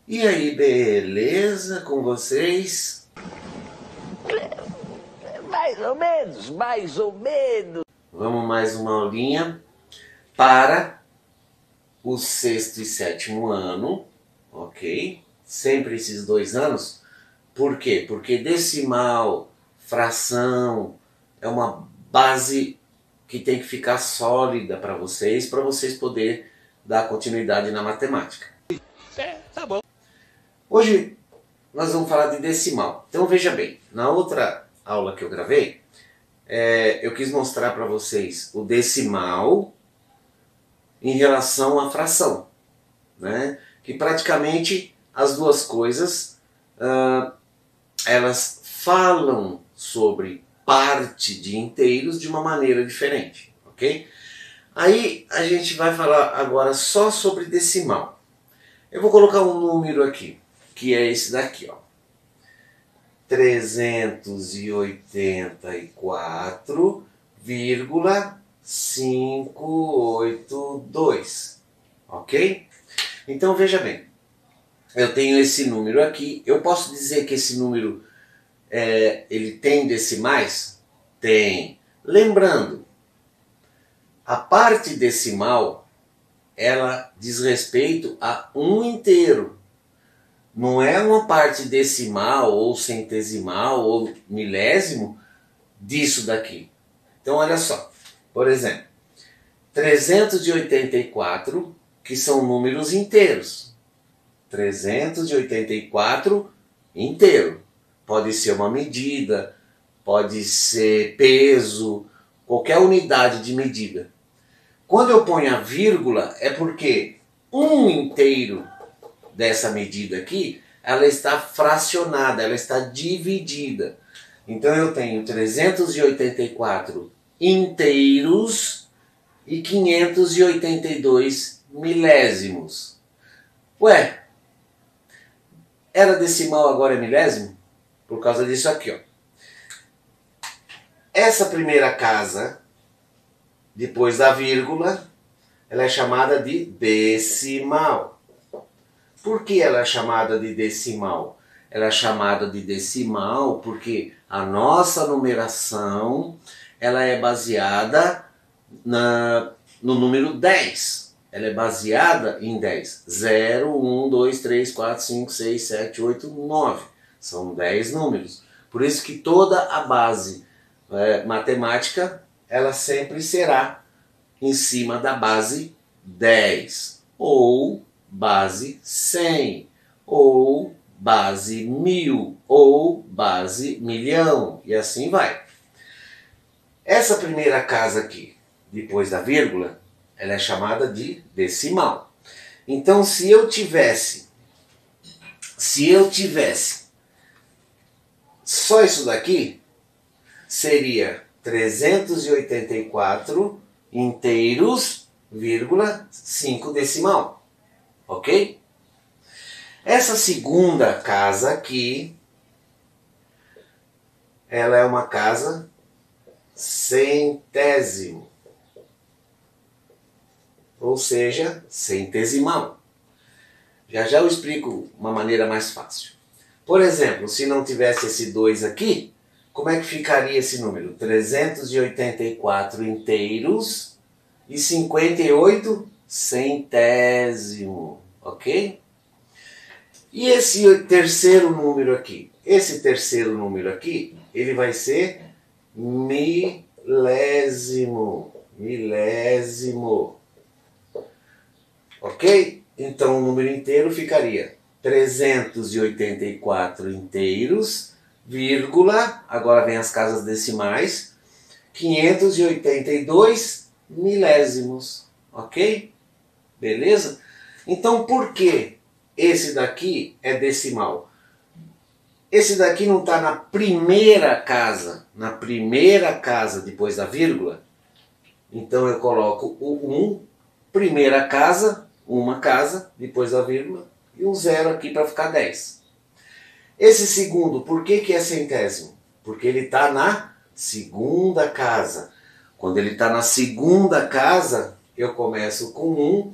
E aí, beleza com vocês? Mais ou menos, mais ou menos. Vamos mais uma aulinha para o sexto e sétimo ano, ok? Sempre esses 2 anos. Por quê? Porque decimal, fração, é uma base que tem que ficar sólida para vocês poderem dar continuidade na matemática. Tá bom. Hoje nós vamos falar de decimal. Então veja bem, na outra aula que eu gravei, eu quis mostrar para vocês o decimal em relação à fração, né? Que praticamente as duas coisas elas falam sobre parte de inteiros de uma maneira diferente, ok? Aí a gente vai falar agora só sobre decimal. Eu vou colocar um número aqui, que é esse daqui, ó. 384,582, ok? Então veja bem, eu tenho esse número aqui, eu posso dizer que esse número ele tem decimais? Tem. Lembrando, a parte decimal ela diz respeito a um inteiro. Não é uma parte decimal ou centesimal ou milésimo disso daqui. Então olha só, por exemplo, 384, que são números inteiros. 384 inteiro. Pode ser uma medida, pode ser peso, qualquer unidade de medida. Quando eu ponho a vírgula é porque um inteiro dessa medida aqui, ela está fracionada, ela está dividida. Então eu tenho 384 inteiros e 582 milésimos. Ué, era decimal, agora é milésimo? Por causa disso aqui, ó. Essa primeira casa, depois da vírgula, ela é chamada de decimal. Por que ela é chamada de decimal? Ela é chamada de decimal porque a nossa numeração ela é baseada no número 10. Ela é baseada em 10. 0, 1, 2, 3, 4, 5, 6, 7, 8, 9. São 10 números. Por isso que toda a base matemática ela sempre será em cima da base 10. Ou base 100, ou base 1000, ou base milhão, e assim vai. Essa primeira casa aqui, depois da vírgula, ela é chamada de decimal. Então, se eu tivesse só isso daqui, seria 384 inteiros, vírgula, 5 decimal. Ok? Essa segunda casa aqui, ela é uma casa centésimo. Ou seja, centesimal. Já já eu explico uma maneira mais fácil. Por exemplo, se não tivesse esse 2 aqui, como é que ficaria esse número? 384 inteiros e 58 centésimo, ok? E esse terceiro número aqui? Esse terceiro número aqui, ele vai ser milésimo, milésimo, ok? Então o número inteiro ficaria 384 inteiros, vírgula, agora vem as casas decimais, 582 milésimos, ok? Beleza? Então por que esse daqui é decimal? Esse daqui não está na primeira casa depois da vírgula? Então eu coloco o 1, primeira casa, uma casa, depois da vírgula, e um 0 aqui para ficar 10. Esse segundo, por que é centésimo? Porque ele está na segunda casa. Quando ele está na segunda casa, eu começo com 1,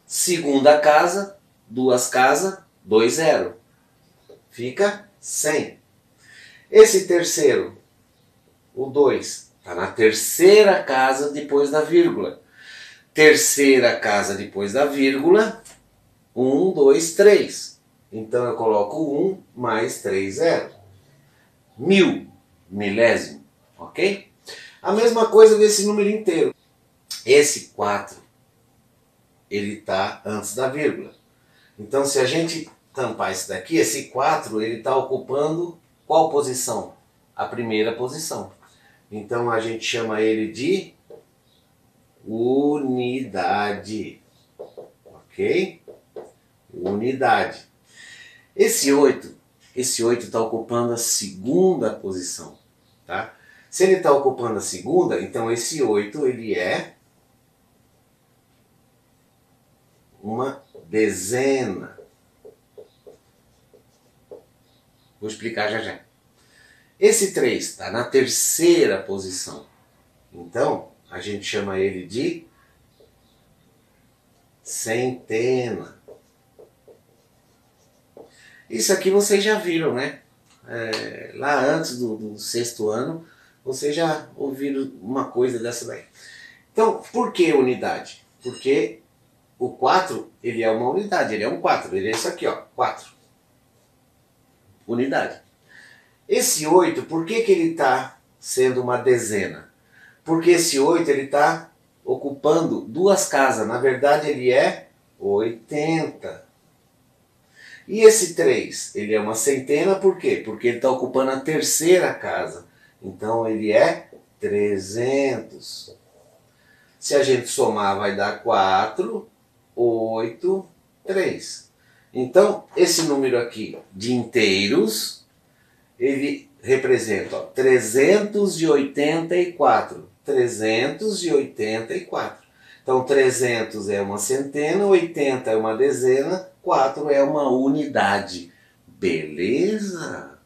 segunda casa, duas casas, 2 0. Fica 100. Esse terceiro, o 2, está na terceira casa depois da vírgula. Terceira casa depois da vírgula, 1, 2, 3. Então eu coloco 1 mais 3 0. 1000, milésimo, ok? A mesma coisa desse número inteiro. Esse 4, ele está antes da vírgula. Então se a gente tampar isso daqui, esse 4, ele está ocupando qual posição? A primeira posição. Então a gente chama ele de unidade. Ok? Unidade. Esse 8 está ocupando a segunda posição. Tá? Se ele está ocupando a segunda, então esse 8 ele é uma dezena. Vou explicar já já. Esse 3 está na terceira posição. Então, a gente chama ele de centena. Isso aqui vocês já viram, né? Lá antes do sexto ano, vocês já ouviram uma coisa dessa daí. Então, por que unidade? Porque o 4, ele é uma unidade, ele é um 4. Ele é isso aqui, ó, 4. Unidade. Esse 8, por que ele está sendo uma dezena? Porque esse 8 ele está ocupando duas casas. Na verdade ele é 80. E esse 3, ele é uma centena, por quê? Porque ele está ocupando a terceira casa. Então ele é 300. Se a gente somar vai dar 4, 8, 3. Então esse número aqui de inteiros, ele representa, ó, 384. 384. Então 300 é uma centena, 80 é uma dezena, 4 é uma unidade. Beleza?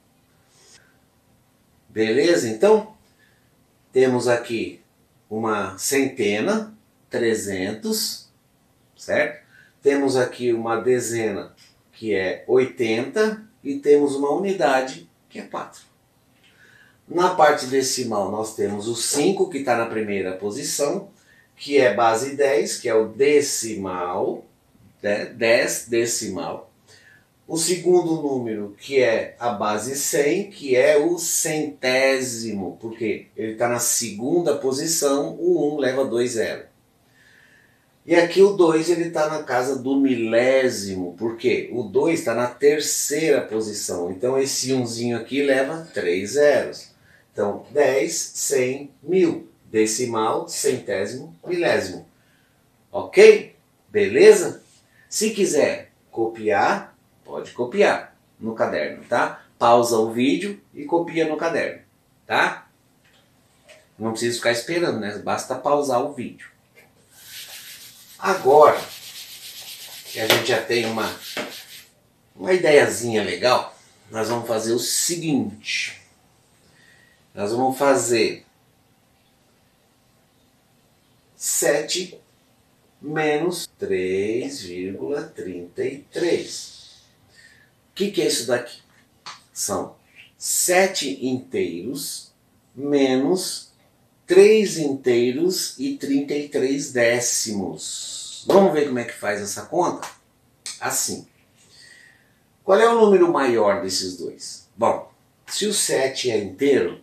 Beleza? Então temos aqui uma centena, 300, certo? Temos aqui uma dezena, que é 80, e temos uma unidade, que é 4. Na parte decimal nós temos o 5, que está na primeira posição, que é base 10, que é o decimal, 10 decimal. O segundo número, que é a base 100, que é o centésimo, porque ele está na segunda posição, o 1 leva 2 0. E aqui o 2 ele está na casa do milésimo, porque o 2 está na terceira posição. Então esse 1zinho aqui leva 3 zeros. Então 10, 100, 1000. Decimal, centésimo, milésimo. Ok? Beleza? Se quiser copiar, pode copiar no caderno, tá? Pausa o vídeo e copia no caderno, tá? Não precisa ficar esperando, né? Basta pausar o vídeo. Agora que a gente já tem uma ideiazinha legal, nós vamos fazer o seguinte. Nós vamos fazer 7 menos 3,33. O que é isso daqui? São 7 inteiros menos 3 inteiros e 33 décimos. Vamos ver como é que faz essa conta? Assim. Qual é o número maior desses dois? Bom, se o 7 é inteiro,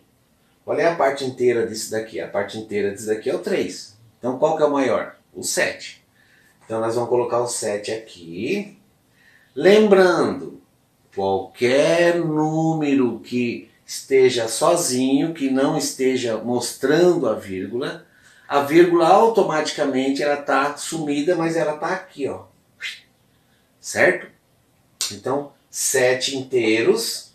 qual é a parte inteira disso daqui? A parte inteira disso daqui é o 3. Então qual que é o maior? O 7. Então nós vamos colocar o 7 aqui. Lembrando, qualquer número que esteja sozinho, que não esteja mostrando a vírgula automaticamente ela está sumida, mas ela está aqui, ó. Certo? Então 7 inteiros,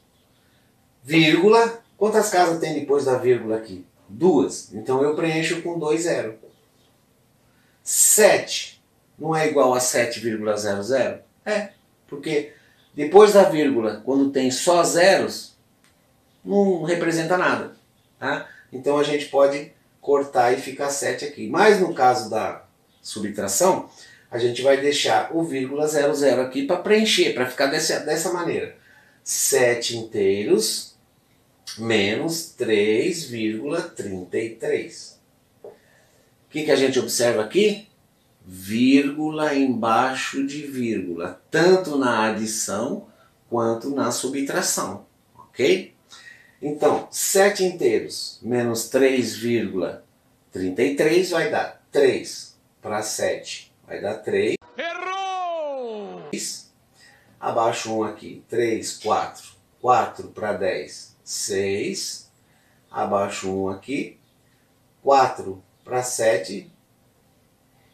vírgula. Quantas casas tem depois da vírgula aqui? 2. Então eu preencho com 2 0. 7 não é igual a 7,00? É, porque depois da vírgula, quando tem só zeros, não representa nada. Tá? Então a gente pode cortar e ficar 7 aqui. Mas no caso da subtração, a gente vai deixar o vírgula 00 aqui para preencher, para ficar dessa maneira. 7 inteiros menos 3,33. O que a gente observa aqui? Vírgula embaixo de vírgula, tanto na adição quanto na subtração, ok? Então, 7 inteiros menos 3,33 vai dar 3 para 7, vai dar 3. Errou! Abaixo 1 aqui, 3, 4. 4 para 10, 6. Abaixo 1 aqui, 4 para 7,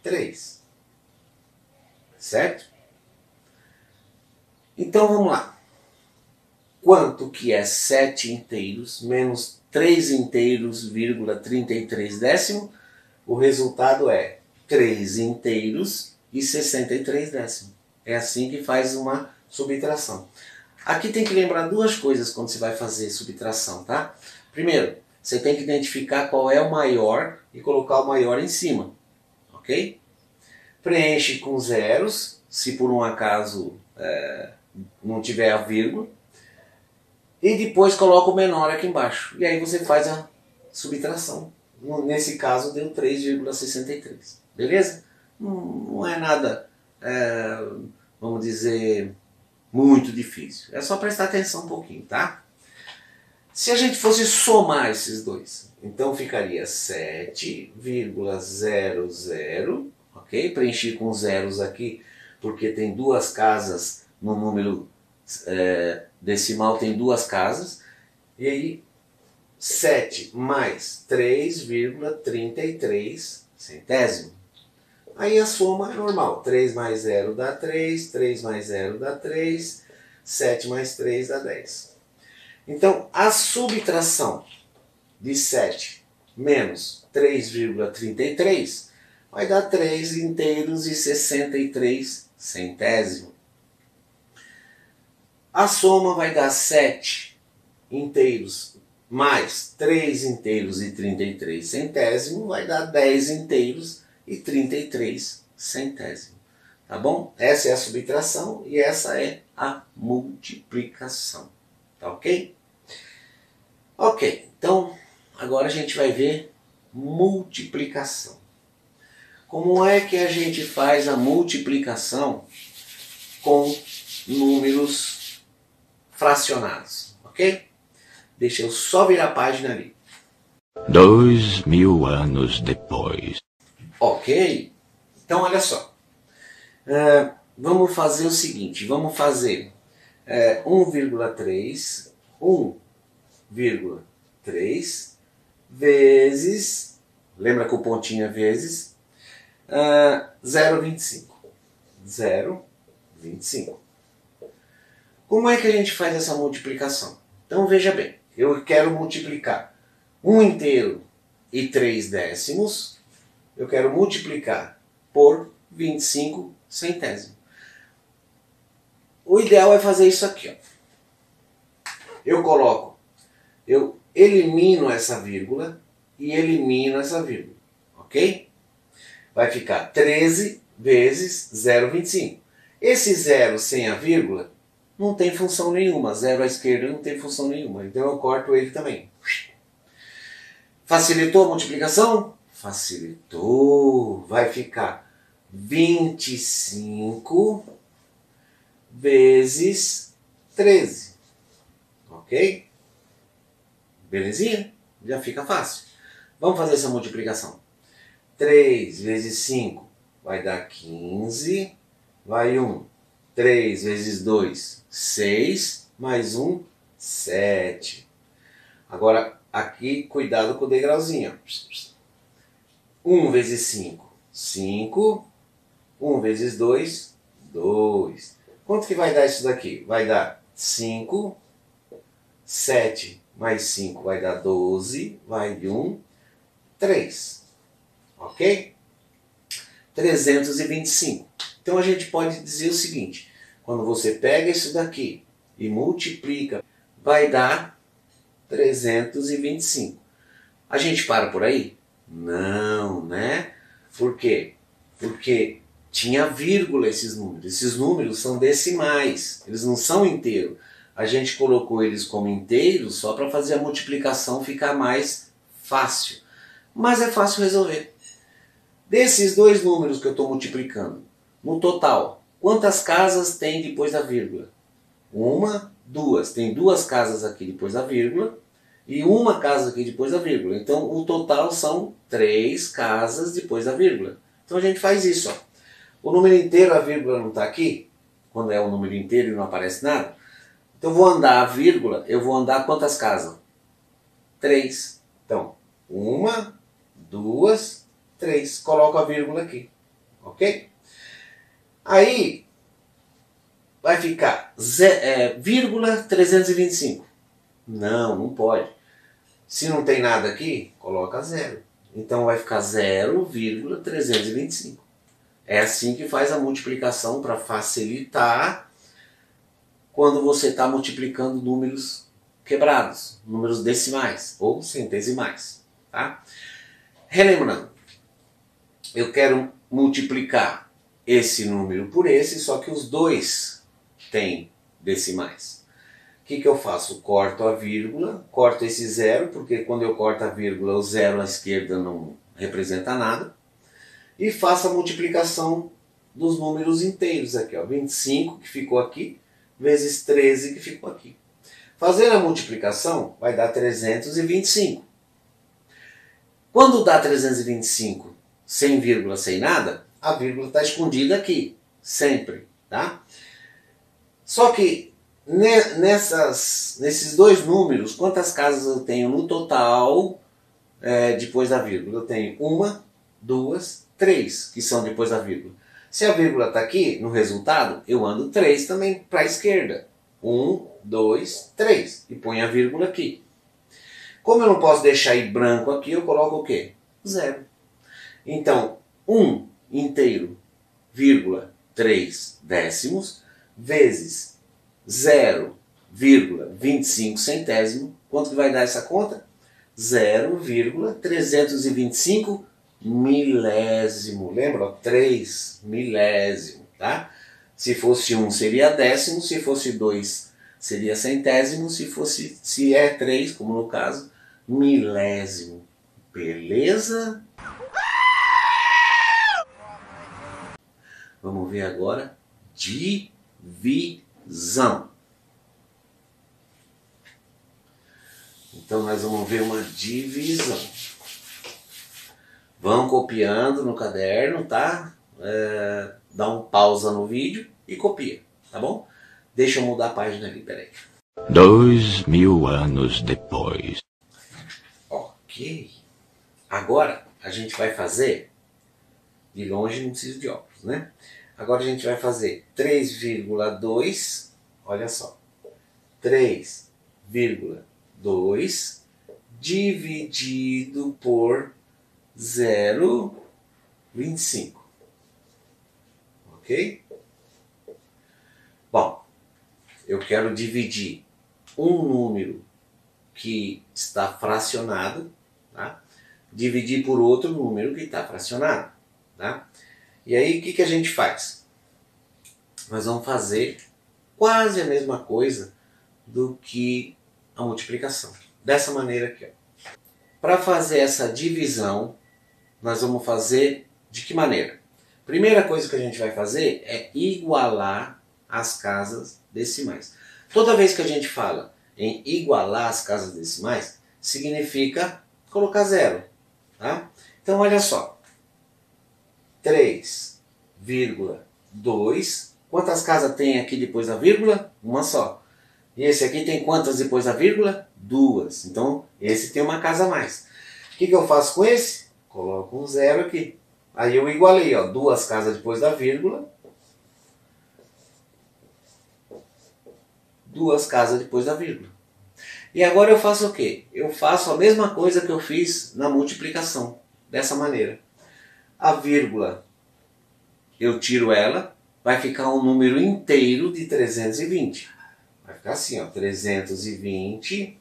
3. Certo? Então vamos lá. Quanto que é 7 inteiros menos 3 inteiros, vírgula 33 décimo? O resultado é 3 inteiros e 63 décimo. É assim que faz uma subtração. Aqui tem que lembrar duas coisas quando você vai fazer subtração, tá? Primeiro, você tem que identificar qual é o maior e colocar o maior em cima, ok? Preenche com zeros, se por um acaso não tiver a vírgula, e depois coloca o menor aqui embaixo. E aí você faz a subtração. Nesse caso deu 3,63, beleza? Não é nada, vamos dizer, muito difícil. É só prestar atenção um pouquinho, tá? Se a gente fosse somar esses dois, então ficaria 7,00, ok? Preenchi com zeros aqui, porque tem duas casas no número decimal, tem duas casas. E aí, 7 mais 3,33 centésimo. Aí a soma é normal. 3 mais 0 dá 3, 3 mais 0 dá 3, 7 mais 3 dá 10. Então, a subtração de 7 menos 3,33 vai dar 3 inteiros e 63 centésimo. A soma vai dar 7 inteiros mais 3 inteiros e 33 centésimo, vai dar 10 inteiros e 33 centésimo. Tá bom? Essa é a subtração e essa é a multiplicação. Tá ok? Ok, então agora a gente vai ver multiplicação. Como é que a gente faz a multiplicação com números fracionados, ok? Deixa eu só virar a página ali. 2000 anos depois. Ok, então olha só. Vamos fazer o seguinte, vamos fazer 1,3 vezes, lembra que o pontinho é vezes, 0,25. 0,25. Como é que a gente faz essa multiplicação? Então veja bem, eu quero multiplicar 1 inteiro e 3 décimos, eu quero multiplicar por 25 centésimos. O ideal é fazer isso aqui, ó. Eu elimino essa vírgula e elimino essa vírgula, ok? Vai ficar 13 vezes 0,25. Esse zero sem a vírgula não tem função nenhuma. Zero à esquerda não tem função nenhuma. Então eu corto ele também. Facilitou a multiplicação? Facilitou. Vai ficar 25 vezes 13. Ok? Belezinha? Já fica fácil. Vamos fazer essa multiplicação. 3 vezes 5 vai dar 15. Vai 1. 3 vezes 2, 6. Mais 1, 7. Agora, aqui, cuidado com o degrauzinho. 1 vezes 5, 5. 1 vezes 2, 2. Quanto que vai dar isso daqui? Vai dar 5. 7 mais 5 vai dar 12. Vai de 1, 3. Ok? 325. Então a gente pode dizer o seguinte, quando você pega isso daqui e multiplica, vai dar 325. A gente para por aí? Não, né? Por quê? Porque tinha vírgula esses números. Esses números são decimais, eles não são inteiros. A gente colocou eles como inteiros só para fazer a multiplicação ficar mais fácil. Mas é fácil resolver. Desses dois números que eu estou multiplicando, no total, quantas casas tem depois da vírgula? Uma, duas. Tem duas casas aqui depois da vírgula e uma casa aqui depois da vírgula. Então o total são 3 casas depois da vírgula. Então a gente faz isso. Ó. O número inteiro, a vírgula não está aqui. Quando é um número inteiro e não aparece nada. Então eu vou andar a vírgula, eu vou andar quantas casas? 3. Então, 1, 2, 3. Coloco a vírgula aqui. Ok? Aí vai ficar vírgula 325. Não pode. Se não tem nada aqui, coloca 0. Então vai ficar 0,325. É assim que faz a multiplicação para facilitar quando você está multiplicando números quebrados, números decimais ou centesimais. Tá? Relembrando, eu quero multiplicar esse número por esse, só que os dois têm decimais. O que eu faço? Corto a vírgula, corto esse 0, porque quando eu corto a vírgula, o 0 à esquerda não representa nada. E faço a multiplicação dos números inteiros aqui. Ó, 25 que ficou aqui, vezes 13 que ficou aqui. Fazendo a multiplicação, vai dar 325. Quando dá 325 sem vírgula, sem nada, a vírgula está escondida aqui, sempre. Tá? Só que nesses dois números, quantas casas eu tenho no total depois da vírgula? Eu tenho 1, 2, 3, que são depois da vírgula. Se a vírgula está aqui, no resultado, eu ando 3 também para a esquerda. 1, 2, 3. E ponho a vírgula aqui. Como eu não posso deixar ir branco aqui, eu coloco o quê? 0. Então, 1 inteiro, vírgula, 3 décimos, vezes 0,25 centésimo. Quanto que vai dar essa conta? 0,325 milésimo. Lembra? 3 milésimo. Tá? Se fosse 1 seria décimo, se fosse 2 seria centésimo, se é 3, como no caso, milésimo. Beleza? Vamos ver agora divisão. Então nós vamos ver uma divisão. Vão copiando no caderno, tá? Dá um pausa no vídeo e copia, tá bom? Deixa eu mudar a página ali, peraí. 2000 anos depois. Ok. Agora a gente vai fazer, de longe não preciso de óculos, né? Agora a gente vai fazer 3,2, olha só, 3,2 dividido por 0,25. Ok? Bom, eu quero dividir um número que está fracionado, tá? Dividir por outro número que está fracionado. Tá? E aí o que a gente faz? Nós vamos fazer quase a mesma coisa do que a multiplicação. Dessa maneira aqui. Para fazer essa divisão, nós vamos fazer de que maneira? Primeira coisa que a gente vai fazer é igualar as casas decimais. Toda vez que a gente fala em igualar as casas decimais, significa colocar 0. Tá? Então olha só. 3,2. Quantas casas tem aqui depois da vírgula? Uma só. E esse aqui tem quantas depois da vírgula? 2. Então esse tem uma casa a mais. O que eu faço com esse? Coloco um 0 aqui. Aí eu igualei, ó, 2 casas depois da vírgula. 2 casas depois da vírgula. E agora eu faço o quê? Eu faço a mesma coisa que eu fiz na multiplicação. Dessa maneira. A vírgula, eu tiro ela, vai ficar um número inteiro de 320. Vai ficar assim, ó, 320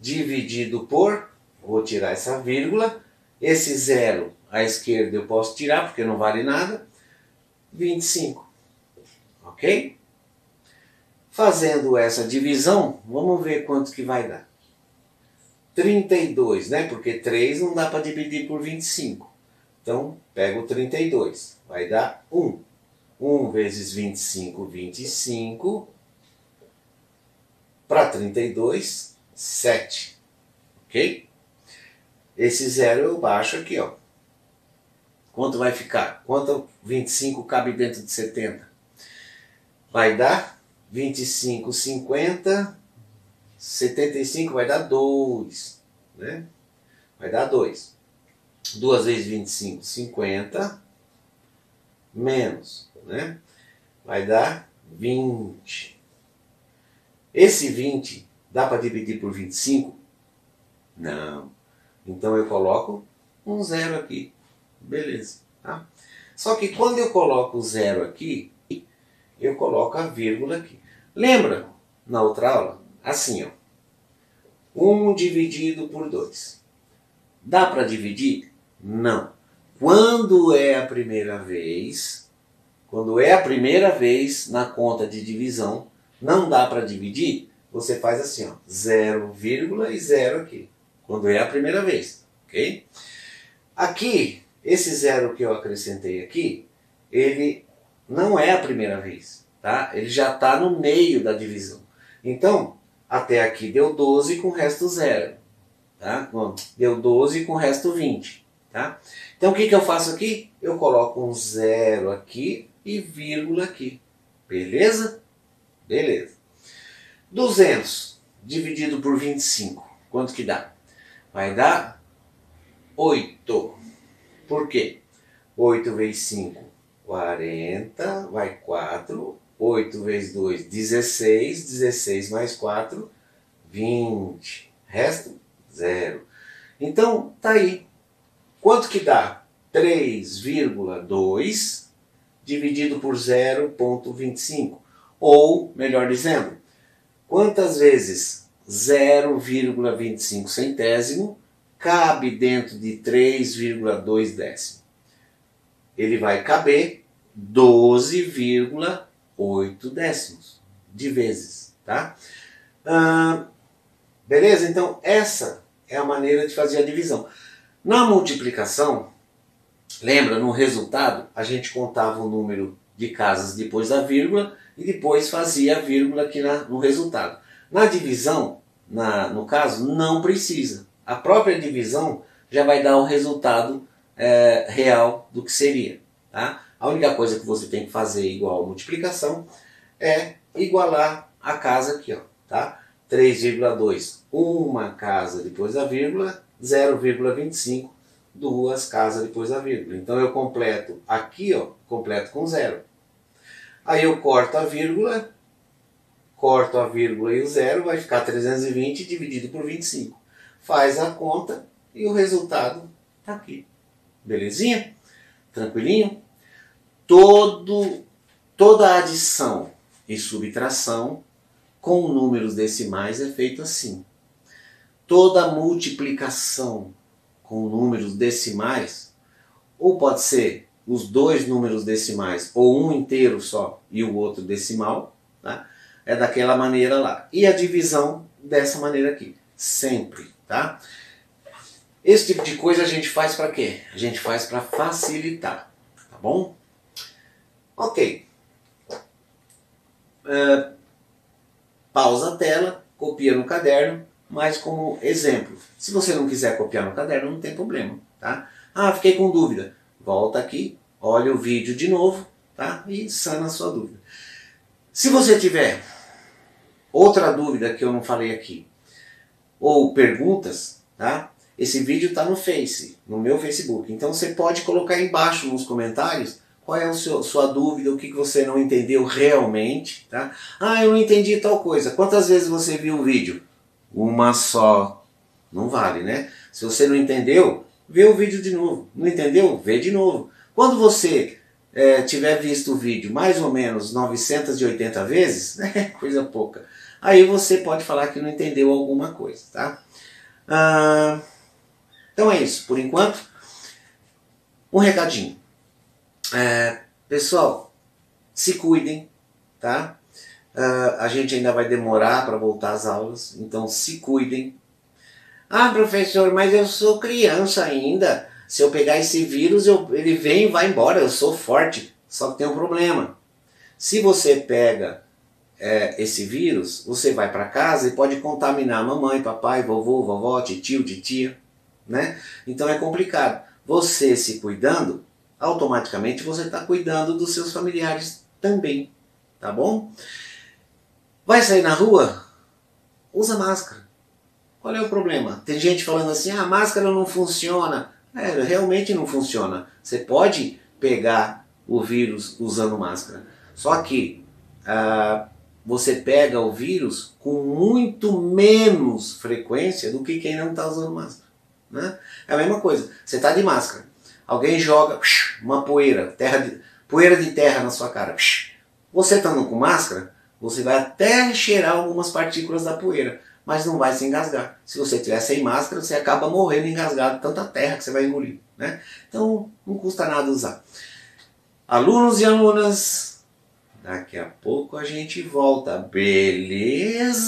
dividido por, vou tirar essa vírgula, esse 0 à esquerda eu posso tirar porque não vale nada, 25. Ok? Fazendo essa divisão, vamos ver quanto que vai dar. 32, né? Porque 3 não dá para dividir por 25. Então, pega o 32. Vai dar 1. 1 vezes 25, 25. Para 32, 7. Ok? Esse zero eu baixo aqui, ó. Quanto vai ficar? Quanto 25 cabe dentro de 70? Vai dar 25, 50, 75 vai dar 2, né? Vai dar 2. 2 vezes 25, 50, menos, né? Vai dar 20. Esse 20 dá para dividir por 25? Não. Então eu coloco um zero aqui. Beleza, tá? Só que quando eu coloco o zero aqui, eu coloco a vírgula aqui. Lembra, na outra aula? Assim, ó. 1 dividido por 2. Dá para dividir? Não. Quando é a primeira vez na conta de divisão, não dá para dividir, você faz assim, ó, 0, e 0 aqui. Quando é a primeira vez, ok? Aqui, esse zero que eu acrescentei aqui, ele não é a primeira vez, tá? Ele já está no meio da divisão. Então, até aqui deu 12 com o resto 0. Tá? Deu 12 com o resto 20. Tá? Então, o que eu faço aqui? Eu coloco um zero aqui e vírgula aqui. Beleza? Beleza. 200 dividido por 25. Quanto que dá? Vai dar 8. Por quê? 8 vezes 5, 40, vai 4. 8 vezes 2, 16. 16 mais 4, 20. Resto, 0. Então, tá aí. Quanto que dá? 3,2 dividido por 0,25. Ou, melhor dizendo, quantas vezes 0,25 centésimo cabe dentro de 3,2 décimo? Ele vai caber 12,8 décimos de vezes, tá? Beleza? Então, essa é a maneira de fazer a divisão. Na multiplicação, lembra, no resultado, a gente contava o número de casas depois da vírgula e depois fazia a vírgula aqui no resultado. Na divisão, no caso, não precisa. A própria divisão já vai dar o resultado real do que seria. Tá? A única coisa que você tem que fazer igual a multiplicação é igualar a casa aqui, ó, tá? 3,2, uma casa depois da vírgula, 0,25, duas casas depois da vírgula. Então eu completo aqui, ó, completo com 0. Aí eu corto a vírgula e o 0, vai ficar 320 dividido por 25. Faz a conta e o resultado está aqui. Belezinha? Tranquilinho? Toda adição e subtração com números decimais é feito assim. Toda multiplicação com números decimais, ou pode ser os dois números decimais, ou um inteiro só e o outro decimal, tá? É daquela maneira lá. E a divisão dessa maneira aqui, sempre, tá? Esse tipo de coisa a gente faz para quê? A gente faz para facilitar, tá bom? Ok. Pausa a tela, copia no caderno, mas como exemplo. Se você não quiser copiar no caderno, não tem problema, tá? Ah, fiquei com dúvida. Volta aqui, olha o vídeo de novo, tá? E sana a sua dúvida. Se você tiver outra dúvida que eu não falei aqui, ou perguntas, tá? Esse vídeo está no Face, no meu Facebook. Então você pode colocar embaixo nos comentários qual é a sua dúvida, o que você não entendeu realmente, tá? Ah, eu não entendi tal coisa. Quantas vezes você viu o vídeo? Uma só. Não vale, né? Se você não entendeu, vê o vídeo de novo. Não entendeu? Vê de novo. Quando você tiver visto o vídeo mais ou menos 980 vezes, né? Coisa pouca, aí você pode falar que não entendeu alguma coisa, tá? Então é isso, por enquanto. Um recadinho. Pessoal, se cuidem, tá? A gente ainda vai demorar para voltar às aulas, então se cuidem. Ah, professor, mas eu sou criança ainda. Se eu pegar esse vírus, ele vem e vai embora, eu sou forte. Só que tem um problema. Se você pega esse vírus, você vai para casa e pode contaminar mamãe, papai, vovô, vovó, titio, titia, né? Então é complicado. Você se cuidando, automaticamente você está cuidando dos seus familiares também, tá bom? Vai sair na rua? Usa máscara. Qual é o problema? Tem gente falando assim, a máscara não funciona. Realmente não funciona. Você pode pegar o vírus usando máscara. Só que você pega o vírus com muito menos frequência do que quem não está usando máscara, né? É a mesma coisa. Você está de máscara. Alguém joga uma poeira de terra na sua cara. Você estando com máscara, você vai até cheirar algumas partículas da poeira, mas não vai se engasgar. Se você estiver sem máscara, você acaba morrendo engasgado, tanta terra que você vai engolir, né? Então não custa nada usar. Alunos e alunas, daqui a pouco a gente volta, beleza?